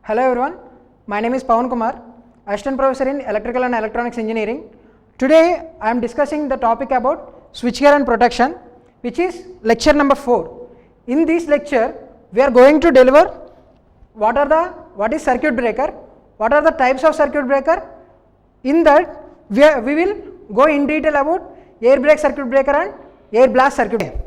Hello everyone, my name is Pawan Kumar, Assistant Professor in Electrical and Electronics Engineering. Today I am discussing the topic about switchgear and protection, which is lecture number 4. In this lecture, we are going to deliver what is circuit breaker, what are the types of circuit breaker. In that we will go in detail about air brake circuit breaker and air blast circuit breaker.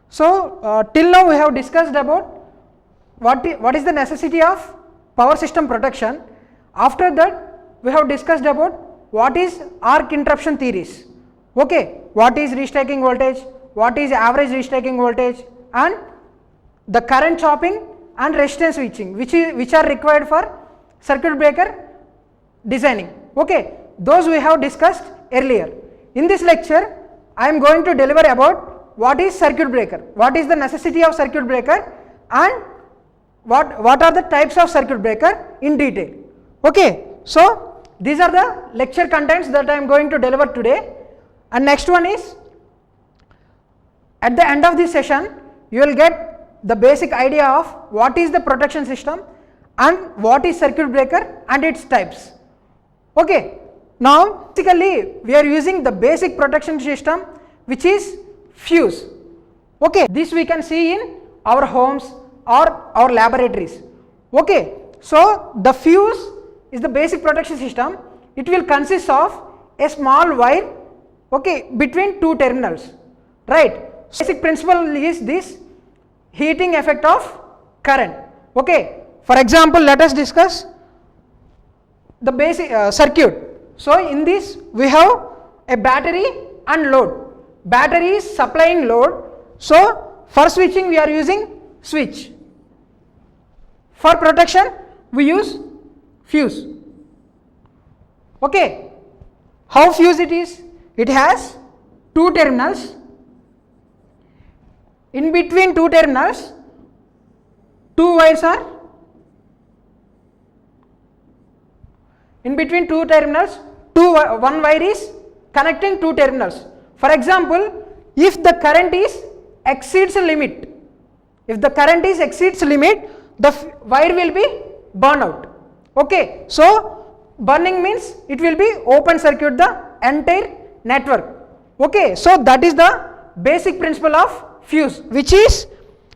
So till now we have discussed about what is the necessity of power system protection. After that we have discussed about what is arc interruption theories. Okay, what is restacking voltage, what is average restacking voltage, and the current chopping and resistance switching which are required for circuit breaker designing. Okay, those we have discussed earlier. In this lecture I am going to deliver about what is circuit breaker, what is the necessity of circuit breaker, and what are the types of circuit breaker in detail. Okay, so these are the lecture contents that I am going to deliver today. And next one is, at the end of this session you will get the basic idea of what is the protection system and what is circuit breaker and its types. Okay, now basically we are using the basic protection system which is fuse. Okay, this we can see in our homes or our laboratories. Okay, so the fuse is the basic protection system. It will consist of a small wire, okay, between two terminals, right. Basic principle is this heating effect of current. Okay, for example, let us discuss the basic circuit. So in this we have a battery and load. Battery is supplying load, so for switching we are using switch. For protection we use fuse. Okay, how fuse it is? It has two terminals. In between two terminals, two wires are. In between two terminals, one wire is connecting two terminals. For example, if the current exceeds limit, the wire will be burned out. Okay, so burning means it will be open circuit the entire network. Okay, so that is the basic principle of fuse, which is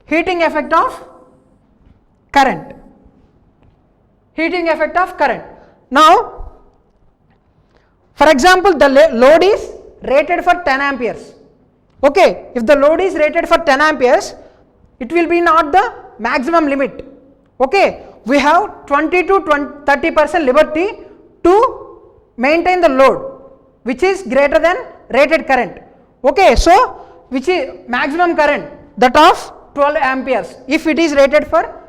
heating effect of current. Heating effect of current. Now, for example, the load is rated for 10 amperes. Okay, if the load is rated for 10 amperes, it will be not the maximum limit. Okay, we have 20 to 30% liberty to maintain the load which is greater than rated current. Okay, so which is maximum current, that of 12 amperes if it is rated for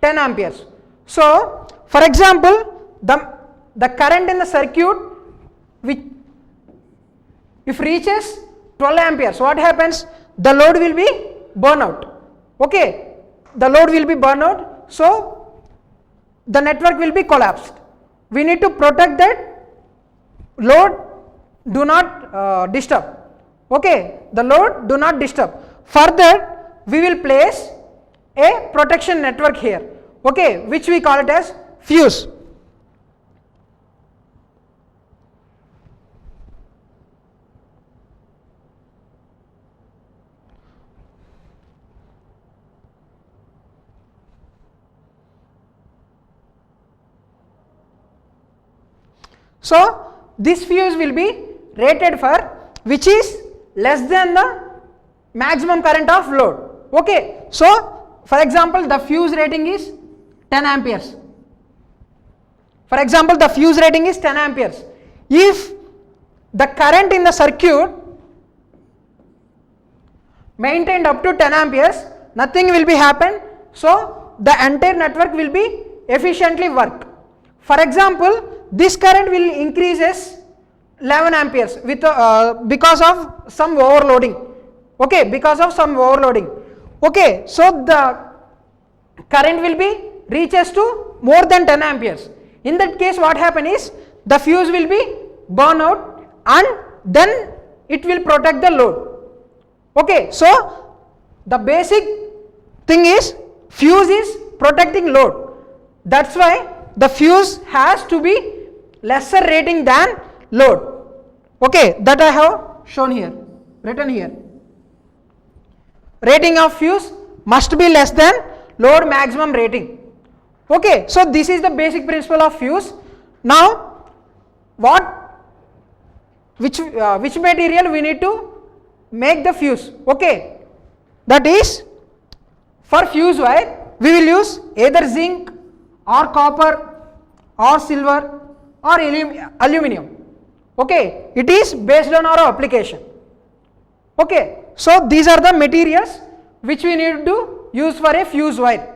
10 amperes. So for example, the current in the circuit which if reaches 12 amperes, what happens? The load will be burned out. Okay, the load will be burned out, so the network will be collapsed. We need to protect that load, do not disturb. Okay, the load do not disturb. For that we will place a protection network here, okay, which we call it as fuse. So this fuse will be rated for which is less than the maximum current of load. Okay, so for example, the fuse rating is 10 amperes. For example, the fuse rating is 10 amperes. If the current in the circuit maintained up to 10 amperes, nothing will be happen, so the entire network will be efficiently work. For example, this current will increases 11 amperes with because of some overloading. Okay, because of some overloading. Okay, so the current will be reaches to more than 10 amperes. In that case, what happen is the fuse will be burned out and then it will protect the load. Okay, so the basic thing is fuse is protecting load. That's why the fuse has to be lesser rating than load. Okay, that I have shown here, written here. Rating of fuse must be less than load maximum rating. Okay, so this is the basic principle of fuse. Now, which material we need to make the fuse? Okay, that is, for fuse wire we will use either zinc or copper or silver or aluminum. Okay, it is based on our application. Okay, so these are the materials which we need to use for a fuse wire.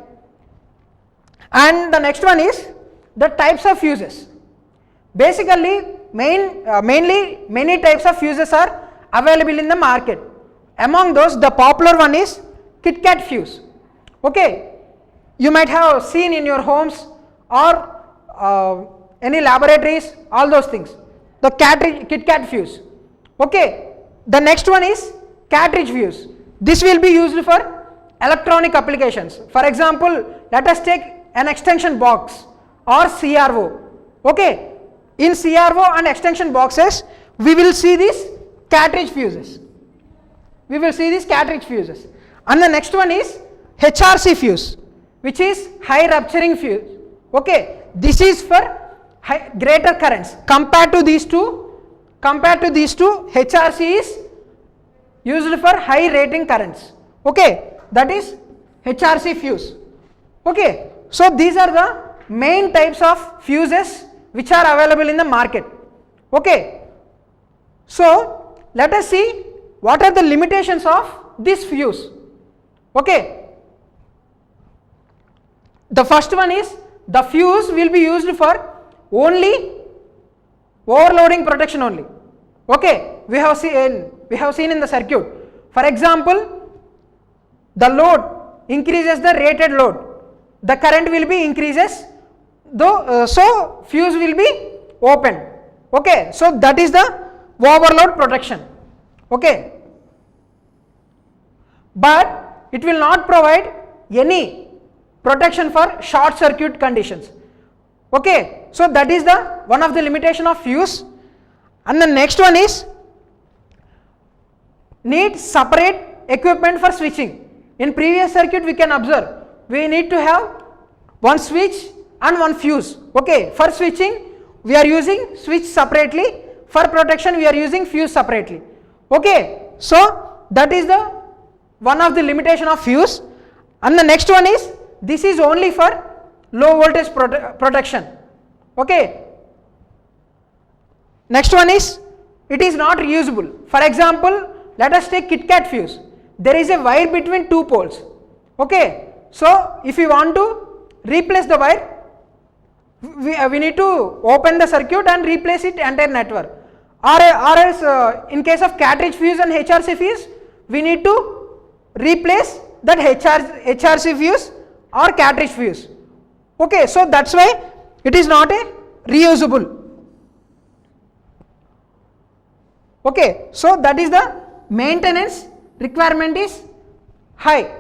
And the next one is the types of fuses. Basically, mainly many types of fuses are available in the market. Among those, the popular one is KitKat fuse. Okay, you might have seen in your homes or any laboratories, all those things. The KitKat fuse. Okay, the next one is cartridge fuse. This will be used for electronic applications. For example, let us take an extension box or CRO. Okay, in CRO and extension boxes we will see these cartridge fuses. We will see these cartridge fuses. And the next one is HRC fuse, which is high rupturing fuse. Okay, this is for greater currents. Compared to these two, HRC is used for high rating currents. Okay, that is HRC fuse. Okay, so these are the main types of fuses which are available in the market. Okay, so let us see what are the limitations of this fuse. Okay, the first one is the fuse will be used for only overloading protection only. Okay, we have seen in the circuit. For example, the load increases the rated load, the current will be increases, so fuse will be opened. Okay, so that is the overload protection. Okay, but it will not provide any protection for short circuit conditions. Okay, so that is the one of the limitation of fuse. And the next one is need separate equipment for switching. In previous circuit we can observe we need to have one switch and one fuse. Okay, for switching we are using switch separately, for protection we are using fuse separately. Okay, so that is the one of the limitation of fuse. And the next one is this is only for low voltage protection. Okay, next one is it is not reusable. For example, let us take KitKat fuse. There is a wire between two poles. Okay, so if we want to replace the wire, we need to open the circuit and replace it entire network. Or else in case of cartridge fuse and HRC fuse, we need to replace that HRC fuse or cartridge fuse. Okay, so that's why it is not a reusable. Okay, so that is the maintenance requirement is high.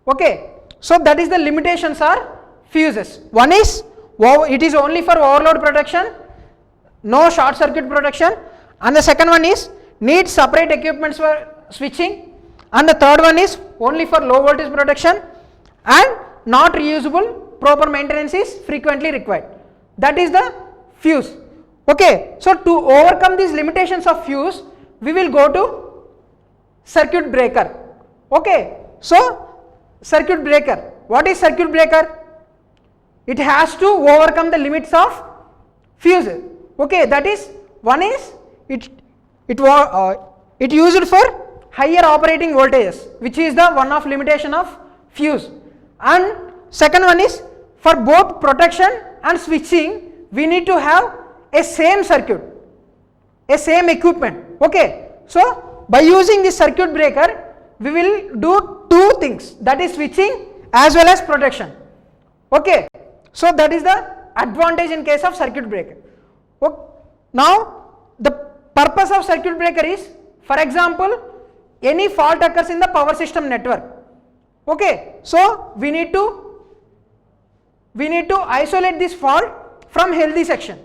Okay, so that is the limitations are fuses. One is it is only for overload protection, no short circuit protection, and the second one is need separate equipments for switching, and the third one is only for low voltage protection and not reusable, proper maintenance is frequently required. That is the fuse. Okay, so to overcome these limitations of fuse, we will go to circuit breaker. Okay, so circuit breaker, what is circuit breaker? It has to overcome the limits of fuses. Okay, that is, one is it used for higher operating voltages, which is the one of limitation of fuse, and second one is for both protection and switching we need to have a same circuit, a same equipment. Okay, so by using this circuit breaker we will do two things, that is switching as well as protection. Okay, so that is the advantage in case of circuit breaker. Okay. Now the purpose of circuit breaker is, for example, any fault occurs in the power system network. Okay, so we need to we need to isolate this fault from healthy section.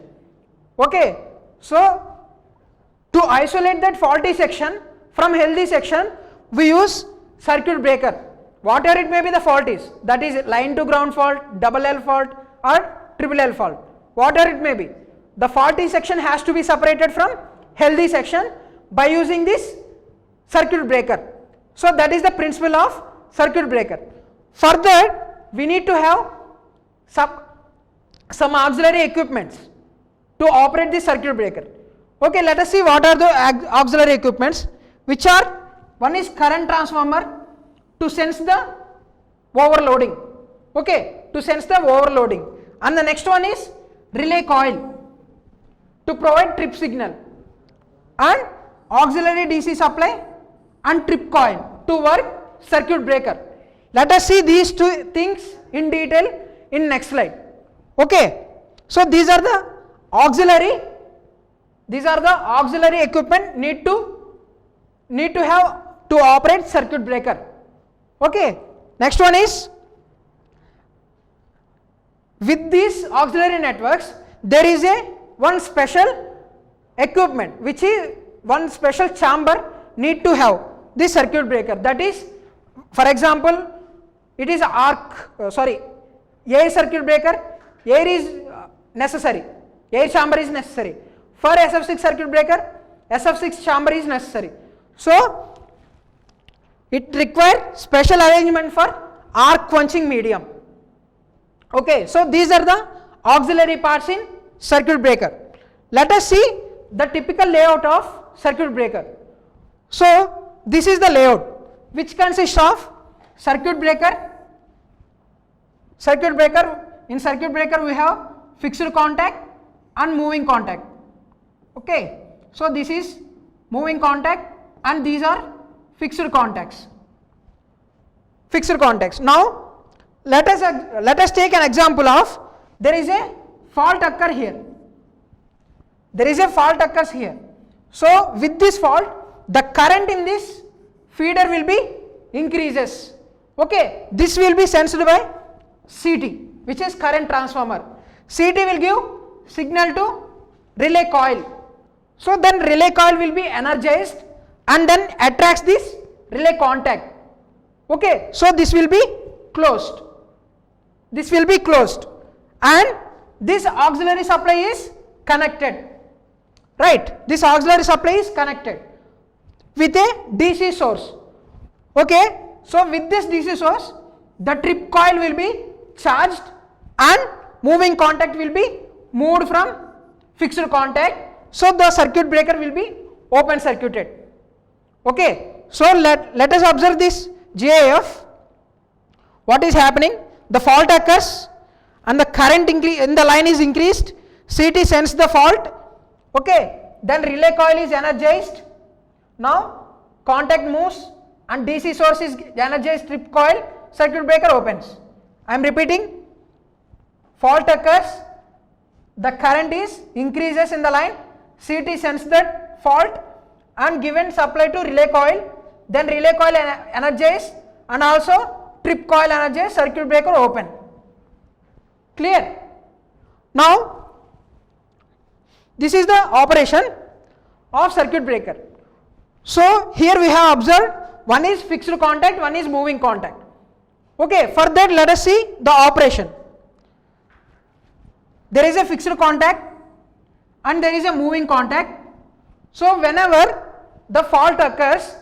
Okay, so to isolate that faulty section from healthy section, we use circuit breaker. Whatever it may be the fault is, that is line to ground fault, double L fault or triple L fault, whatever it may be, the faulty section has to be separated from healthy section by using this circuit breaker. So that is the principle of circuit breaker. For that, we need to have some auxiliary equipments to operate the circuit breaker. Okay, let us see what are the auxiliary equipments, which are, one is current transformer to sense the overloading, okay, to sense the overloading, and the next one is relay coil to provide trip signal, and auxiliary DC supply and trip coil to work circuit breaker. Let us see these two things in detail in next slide. Okay, so these are the auxiliary equipment need to have to operate circuit breaker. Okay, next one is, with these auxiliary networks there is one special equipment, which is one special chamber need to have this circuit breaker. That is, for example, it is air circuit breaker, air is necessary, air chamber is necessary. For SF6 circuit breaker, SF6 chamber is necessary. So it requires special arrangement for arc quenching medium. Okay, so these are the auxiliary parts in circuit breaker. Let us see the typical layout of circuit breaker. So this is the layout, which consists of circuit breaker. In circuit breaker we have fixed contact and moving contact. Okay, so this is moving contact and these are fixed contacts. Now let us take an example of, there is a fault occur here. So with this fault, the current in this feeder will be increases. Okay, this will be sensed by CT, which is current transformer. CT will give signal to relay coil. So then relay coil will be energized and then attracts this relay contact. Okay, so this will be closed. And this auxiliary supply is connected. Right, this auxiliary supply is connected with a DC source. Okay, so with this DC source, the trip coil will be charged and moving contact will be moved from fixed contact. So the circuit breaker will be open circuited. Okay, so let us observe this GIF. What is happening? The fault occurs and the current in the line is increased. CT senses the fault. Okay, then relay coil is energized. Now contact moves and DC source is energized, trip coil, circuit breaker opens. I am repeating, fault occurs, the current is increases in the line, CT senses that fault and given supply to relay coil, then relay coil energized and also trip coil energized, circuit breaker open. Clear? Now this is the operation of circuit breaker. So here we have observed, one is fixed contact, one is moving contact. Okay, for that let us see the operation. There is a fixed contact and there is a moving contact. So whenever the fault occurs,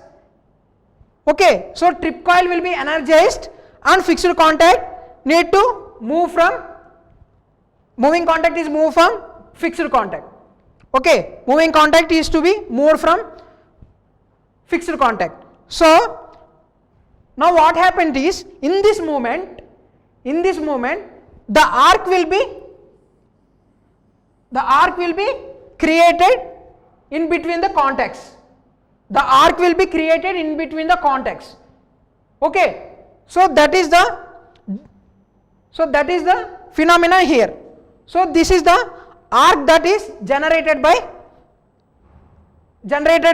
okay, so trip coil will be energized and fixed contact need to move from, moving contact is moved from fixed contact. Okay, moving contact is to be moved from fixed contact. So now what happened is, in this movement the arc will be created in between the contacts. Okay, so that is the phenomena here. So this is the arc that is generated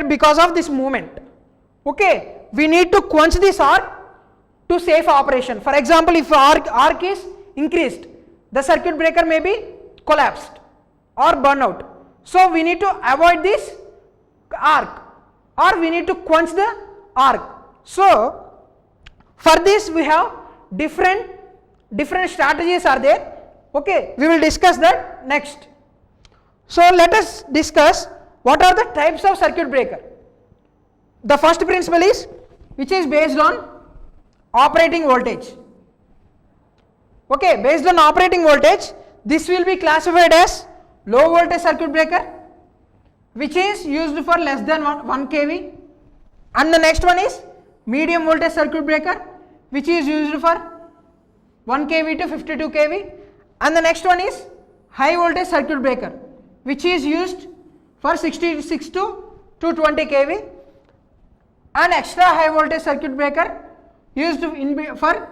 because of this movement. Okay, we need to quench this arc to safe operation. For example, if arc is increased, the circuit breaker may be collapsed or burn out. So we need to avoid this arc, or we need to quench the arc. So for this we have different strategies are there. Okay, we will discuss that next. So let us discuss what are the types of circuit breaker. The first principle is which is based on operating voltage. Okay, based on operating voltage, this will be classified as low voltage circuit breaker, which is used for less than 1 kV, and the next one is medium voltage circuit breaker, which is used for 1 kV to 52 kV, and the next one is high voltage circuit breaker, which is used for 66 to 220 kV, and extra high voltage circuit breaker used for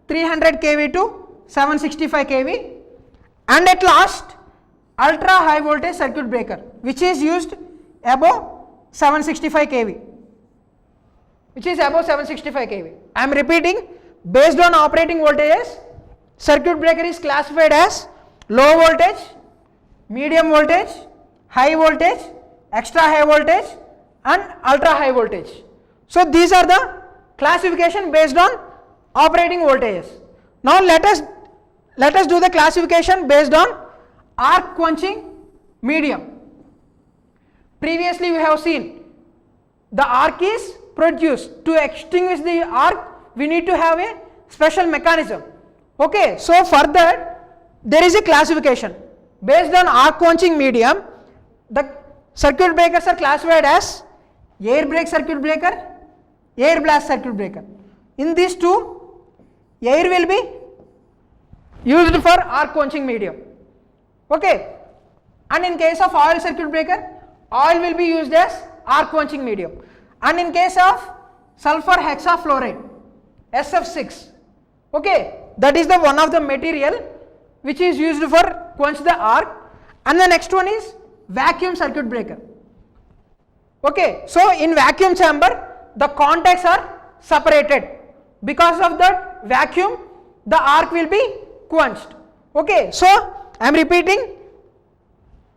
300 kV to 765 kV, and at last ultra high voltage circuit breaker, which is used above 765 kV, which is above 765 kV. I am repeating, based on operating voltages, circuit breaker is classified as low voltage, medium voltage, high voltage, extra high voltage, and ultra high voltage. So these are the classification based on operating voltages. Now let us do the classification based on arc quenching medium. Previously we have seen the arc is produced. To extinguish the arc, we need to have a special mechanism. Okay, so for that there is a classification based on arc quenching medium. The circuit breakers are classified as air brake circuit breaker, air blast circuit breaker. In these two, air will be used for arc quenching medium. Okay, and in case of oil circuit breaker, oil will be used as arc quenching medium, and in case of sulfur hexafluoride, SF6, okay, that is the one of the material which is used for quench the arc. And the next one is vacuum circuit breaker. Okay, so in vacuum chamber the contacts are separated. Because of that vacuum, the arc will be quenched. Okay, so I am repeating,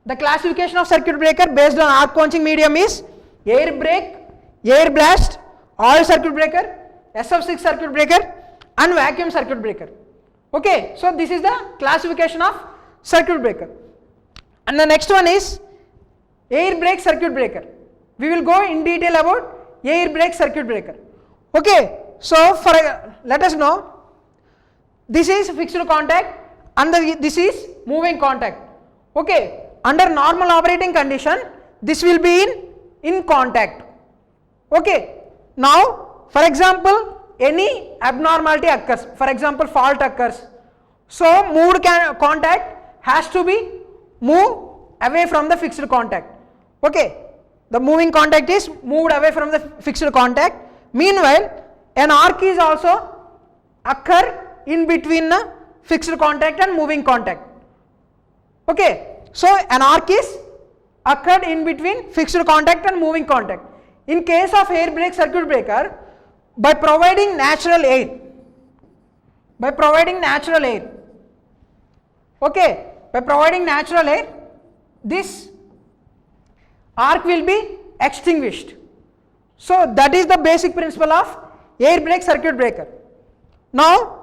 the classification of circuit breaker based on arc quenching medium is air brake, air blast, oil circuit breaker, SF6 circuit breaker, and vacuum circuit breaker. Okay, so this is the classification of circuit breaker. And the next one is air brake circuit breaker. We will go in detail about air brake circuit breaker. Okay, so for let us know, this is fixed contact and this is moving contact. Okay, under normal operating condition, this will be in contact. Okay, now for example, any abnormality occurs, for example fault occurs, so moved contact has to be moved away from the fixed contact. Okay, the moving contact is moved away from the fixed contact. Meanwhile, an arc is also occur in between the fixed contact and moving contact. Okay, so an arc is occurred in between fixed contact and moving contact. In case of air brake circuit breaker, by providing natural air, okay, by providing natural air, this arc will be extinguished. So that is the basic principle of air brake circuit breaker. Now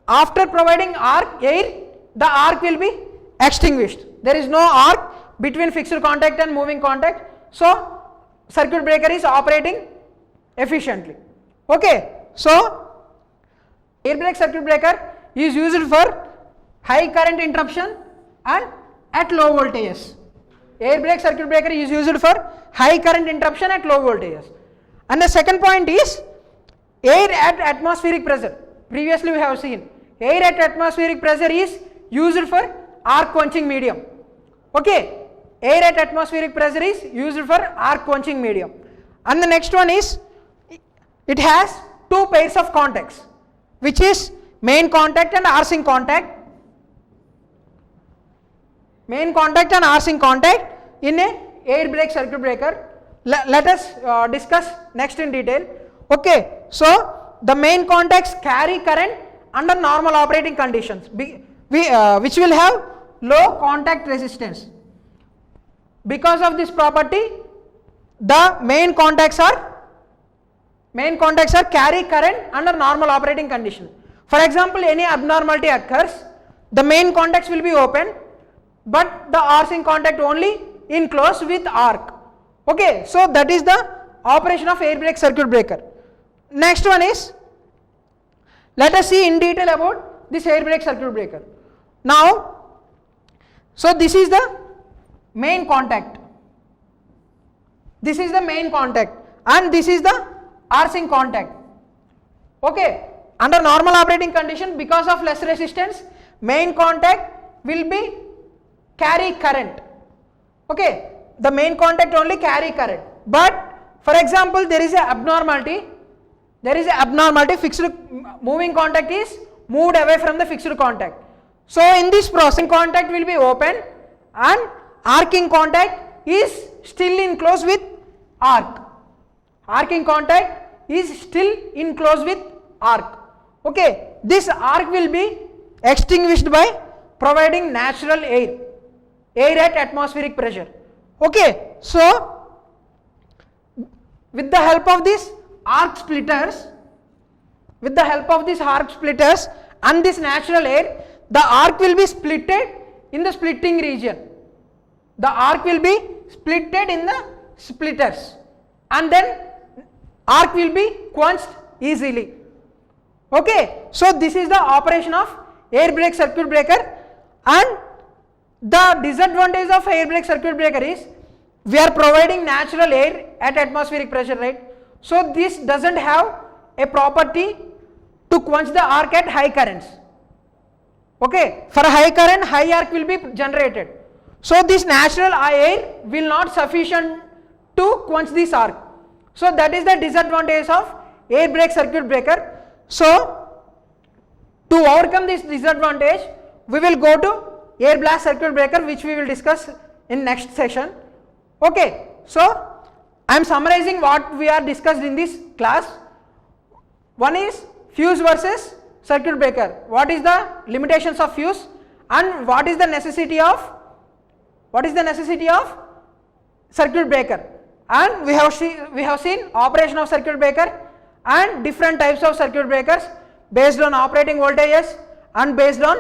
after providing air, the arc will be extinguished. There is no arc between fixed contact and moving contact, so circuit breaker is operating efficiently. Okay, so air brake circuit breaker is used for high current interruption and at low voltages. Air brake circuit breaker is used for high current interruption at low voltages. And the second point is air at atmospheric pressure. Previously we have seen air at atmospheric pressure is used for arc quenching medium. Okay, air at atmospheric pressure is used for arc quenching medium. And the next one is, it has two pairs of contacts, which is main contact and arcing contact. Main contact and arcing contact in a air brake circuit breaker. Let us discuss next in detail. Okay, so the main contacts carry current under normal operating conditions. which will have low contact resistance. Because of this property, the main contacts are carry current under normal operating condition. For example, any abnormality occurs, the main contacts will be open, but the arcing contact only enclosed with arc. Okay, so that is the operation of air brake circuit breaker. Next one is, let us see in detail about this air brake circuit breaker. Now, so this is the main contact. This is the main contact and this is the arcing contact. Okay, under normal operating condition, because of less resistance, main contact will be carry current. Okay, the main contact only carry current. But for example, there is a abnormality. Fixed moving contact is moved away from the fixed contact. So in this process, contact will be open and arcing contact is still enclosed with arc. Arcing contact is still enclosed with arc. Okay, this arc will be extinguished by providing natural air at atmospheric pressure. Okay, so with the help of these arc splitters, and this natural air, the arc will be splitted in the splitting region. The arc will be splitted in the splitters and then arc will be quenched easily. Okay, so this is the operation of air brake circuit breaker, and the disadvantage of air brake circuit breaker is we are providing natural air at atmospheric pressure, right? So this doesn't have a property to quench the arc at high currents. Okay, for high current, high arc will be generated. So this natural air will not sufficient to quench this arc. So that is the disadvantage of air brake circuit breaker. So to overcome this disadvantage, we will go to air blast circuit breaker, which we will discuss in next session. Okay, so I am summarizing what we are discussed in this class. One is fuse versus circuit breaker. What is the limitations of fuse and what is the necessity of circuit breaker, and we have seen operation of circuit breaker and different types of circuit breakers based on operating voltages and based on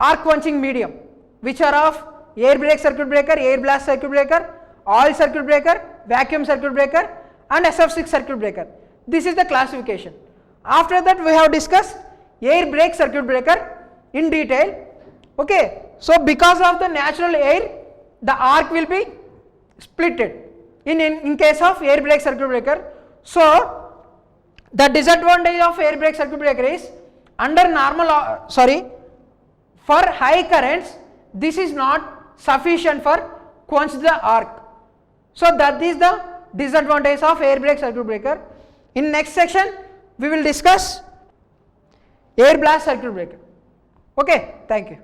arc quenching medium, which are of air brake circuit breaker, air blast circuit breaker, oil circuit breaker, vacuum circuit breaker and SF6 circuit breaker. This is the classification. After that, we have discussed air brake circuit breaker in detail. Okay, so because of the natural air, the arc will be splitted in case of air brake circuit breaker. So the disadvantage of air brake circuit breaker is under for high currents, this is not sufficient for quench the arc. So that is the disadvantage of air brake circuit breaker. In next section, we will discuss air blast circuit breaker. Okay, thank you.